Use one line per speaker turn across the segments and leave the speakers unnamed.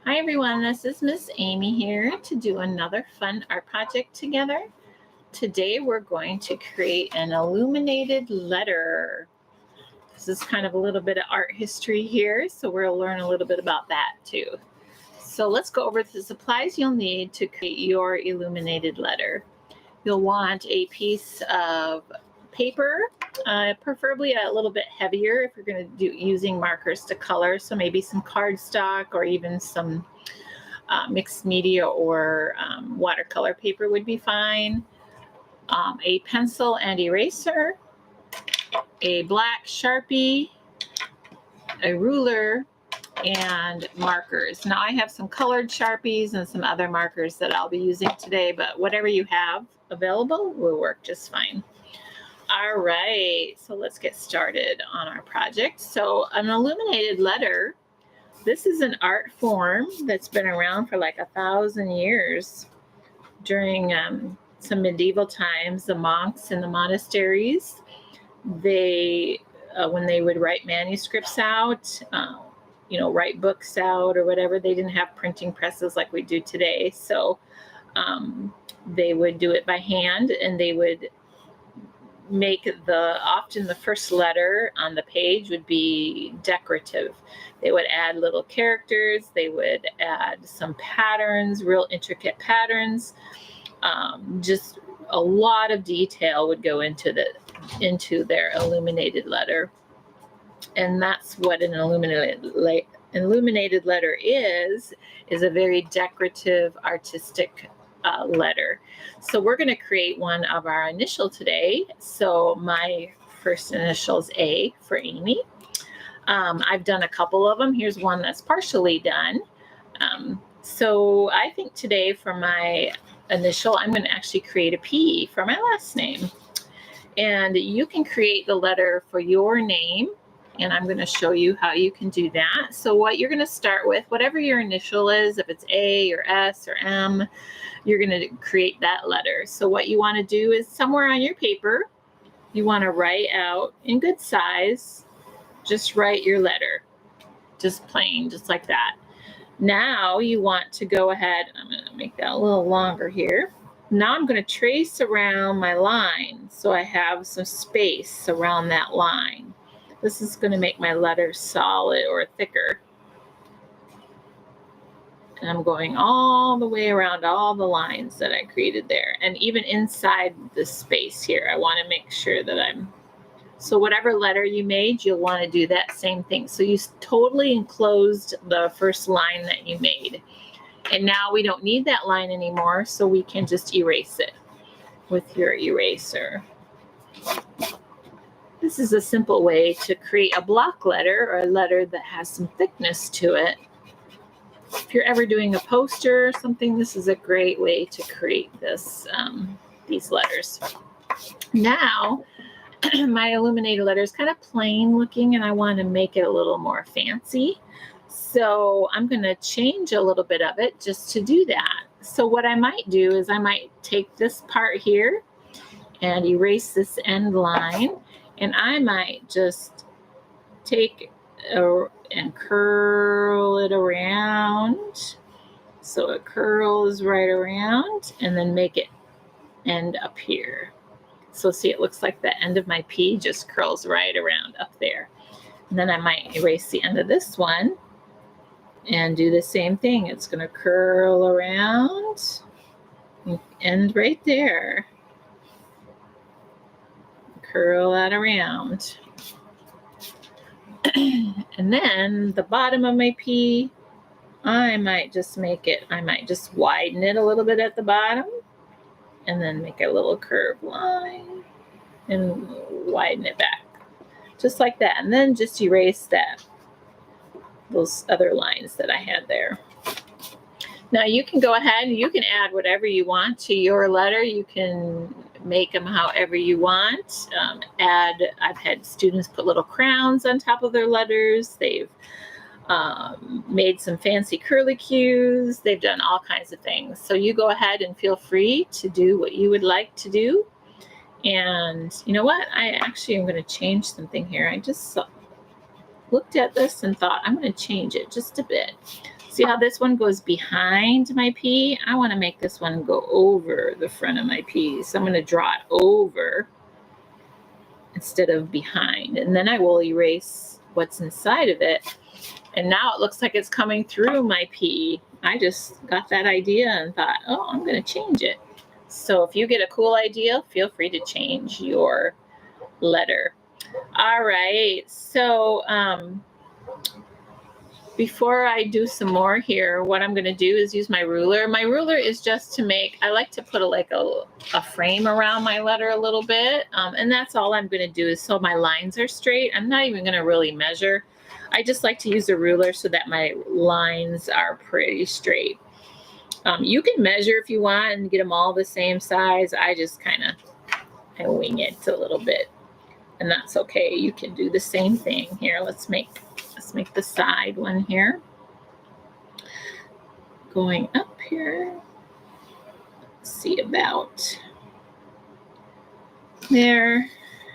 Hi everyone, this is Miss Amy here to do another fun art project together. Today we're going to create an illuminated letter. This is kind of a little bit of art history here, so we'll learn a little bit about that too. So let's go over the supplies you'll need to create your illuminated letter. You'll want a piece of paper, preferably a little bit heavier if you're going to do using markers to color. So maybe some cardstock or even some mixed media or watercolor paper would be fine. A pencil and eraser, a black Sharpie, a ruler, and markers. Now I have some colored Sharpies and some other markers that I'll be using today, but whatever you have available will work just fine. All right, so let's get started on our project. So an illuminated letter, this is an art form that's been around for like 1,000 years. During some medieval times, the monks in the monasteries, they, when they would write manuscripts out, write books out or whatever, they didn't have printing presses like we do today. So they would do it by hand, and they would make often the first letter on the page would be decorative. They would add little characters, they would add some patterns, real intricate patterns. Just a lot of detail would go into their illuminated letter. And that's what an illuminated letter is a very decorative, artistic letter. So we're going to create one of our initial today. So my first initial is A for Amy. I've done a couple of them. Here's one that's partially done. So I think today for my initial, I'm going to actually create a P for my last name. And you can create the letter for your name, and I'm going to show you how you can do that. So what you're going to start with, whatever your initial is, if it's A or S or M, you're going to create that letter. So what you want to do is somewhere on your paper, you want to write out in good size, just write your letter, just plain, just like that. Now you want to go ahead, I'm going to make that a little longer here. Now I'm going to trace around my line so I have some space around that line. This is going to make my letter solid or thicker. And I'm going all the way around all the lines that I created there. And even inside the space here, I want to make sure that so whatever letter you made, you'll want to do that same thing. So you totally enclosed the first line that you made. And now we don't need that line anymore, so we can just erase it with your eraser. This is a simple way to create a block letter, or a letter that has some thickness to it. If you're ever doing a poster or something, this is a great way to create these letters. Now, my illuminated letter is kind of plain looking, and I want to make it a little more fancy. So I'm going to change a little bit of it just to do that. So what I might do is I might take this part here and erase this end line, and I might just take and curl it around. So it curls right around, and then make it end up here. So see, it looks like the end of my P just curls right around up there. And then I might erase the end of this one and do the same thing. It's going to curl around and end right there. Curl that around. And then the bottom of my P, I might just widen it a little bit at the bottom, and then make a little curved line and widen it back. Just like that. And then just erase those other lines that I had there. Now you can go ahead and you can add whatever you want to your letter. You can make them however you want. I've had students put little crowns on top of their letters. They've made some fancy curlicues. They've done all kinds of things. So you go ahead and feel free to do what you would like to do. And you know what? I actually am going to change something here. I just looked at this and thought I'm going to change it just a bit. See how this one goes behind my P? I want to make this one go over the front of my P. So I'm going to draw it over instead of behind. And then I will erase what's inside of it. And now it looks like it's coming through my P. I just got that idea and thought, oh, I'm going to change it. So if you get a cool idea, feel free to change your letter. All right. So before I do some more here, what I'm going to do is use my ruler. My ruler is just to make, I like to put a frame around my letter a little bit. And that's all I'm going to do is so my lines are straight. I'm not even going to really measure. I just like to use a ruler so that my lines are pretty straight. You can measure if you want and get them all the same size. I just I wing it a little bit, and that's okay. You can do the same thing here. Let's make the side one here. Going up here. Let's see about there.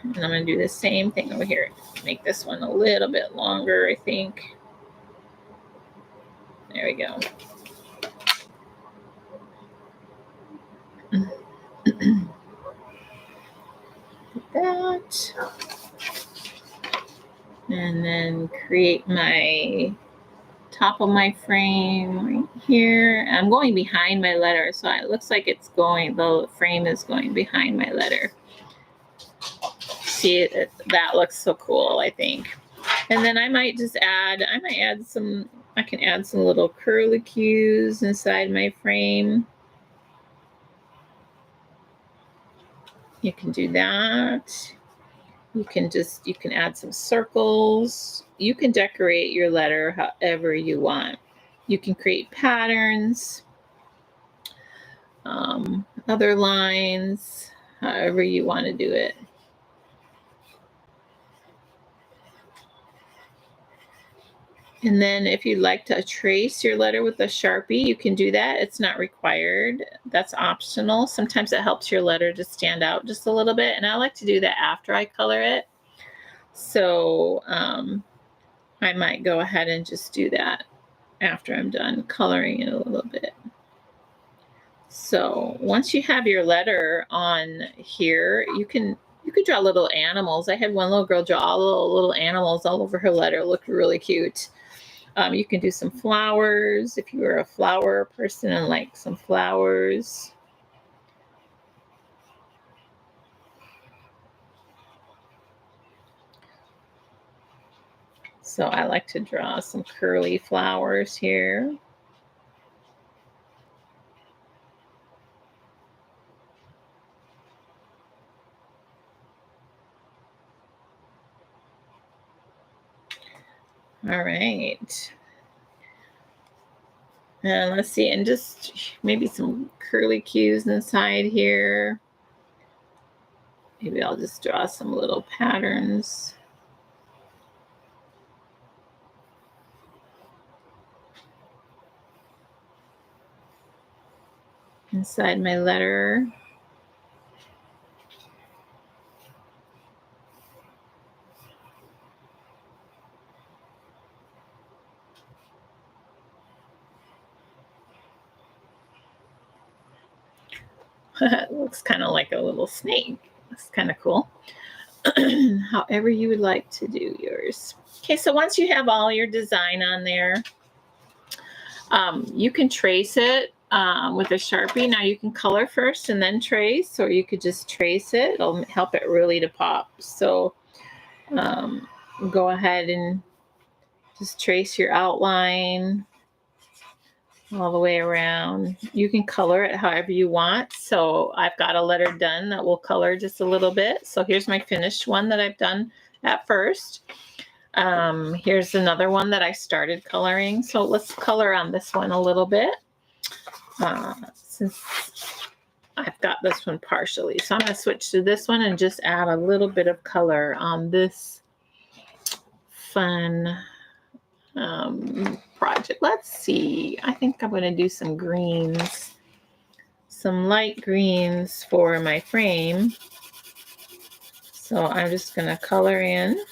And I'm going to do the same thing over here. Make this one a little bit longer, I think. There we go. That. And then create my top of my frame right here. I'm going behind my letter, so it looks like the frame is going behind my letter. See, that looks so cool, I think. And then I might add some little curlicues inside my frame. You can do that. You can add some circles. You can decorate your letter however you want. You can create patterns, other lines, however you want to do it. And then if you'd like to trace your letter with a Sharpie, you can do that. It's not required. That's optional. Sometimes it helps your letter to stand out just a little bit. And I like to do that after I color it. So I might go ahead and just do that after I'm done coloring it a little bit. So once you have your letter on here, you can draw little animals. I had one little girl draw all little animals all over her letter. It looked really cute. You can do some flowers if you were a flower person and like some flowers. So I like to draw some curly flowers here. All right. And let's see, and just maybe some curlicues inside here. Maybe I'll just draw some little patterns. Inside my letter. It looks kind of like a little snake. It's kind of cool. However you would like to do yours. Okay, so once you have all your design on there, you can trace it with a Sharpie. Now you can color first and then trace, or you could just trace it. It'll help it really to pop. So go ahead and just trace your outline all the way around. You can color it however you want. So I've got a letter done that will color just a little bit. So here's my finished one that I've done at first. Here's another one that I started coloring. So let's color on this one a little bit. Since I've got this one partially. So I'm going to switch to this one and just add a little bit of color on this fun project. Let's see. I think I'm going to do some greens, some light greens for my frame. So I'm just going to color in.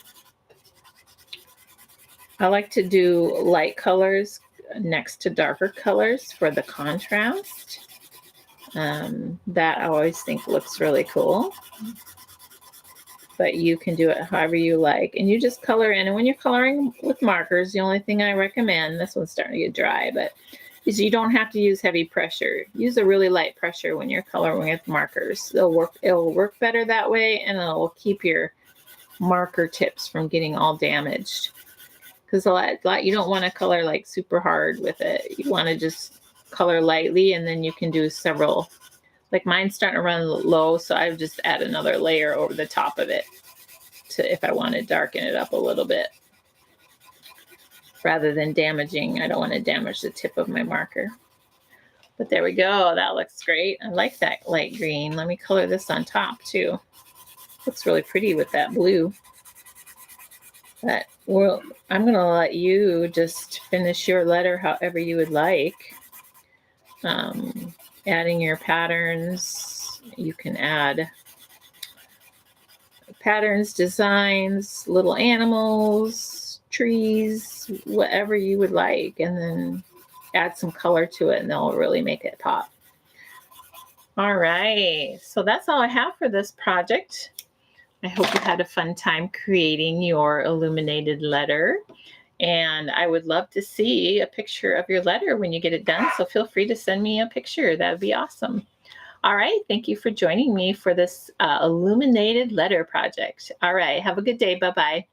I like to do light colors next to darker colors for the contrast. That I always think looks really cool. But you can do it however you like. And you just color in. And when you're coloring with markers, the only thing I recommend, this one's starting to get dry, but is you don't have to use heavy pressure. Use a really light pressure when you're coloring with markers. It'll work better that way, and it'll keep your marker tips from getting all damaged. Because you don't want to color like super hard with it. You want to just color lightly, and then you can do several. Like mine's starting to run low, so I've just add another layer over the top of it to if I want to darken it up a little bit. Rather than damaging, I don't want to damage the tip of my marker. But there we go. That looks great. I like that light green. Let me color this on top too. Looks really pretty with that blue. But I'm going to let you just finish your letter however you would like. Adding your patterns. You can add patterns, designs, little animals, trees, whatever you would like, and then add some color to it, and they'll really make it pop. All right, so that's all I have for this project. I hope you had a fun time creating your illuminated letter. And I would love to see a picture of your letter when you get it done. So feel free to send me a picture. That would be awesome. All right. Thank you for joining me for this illuminated letter project. All right. Have a good day. Bye-bye.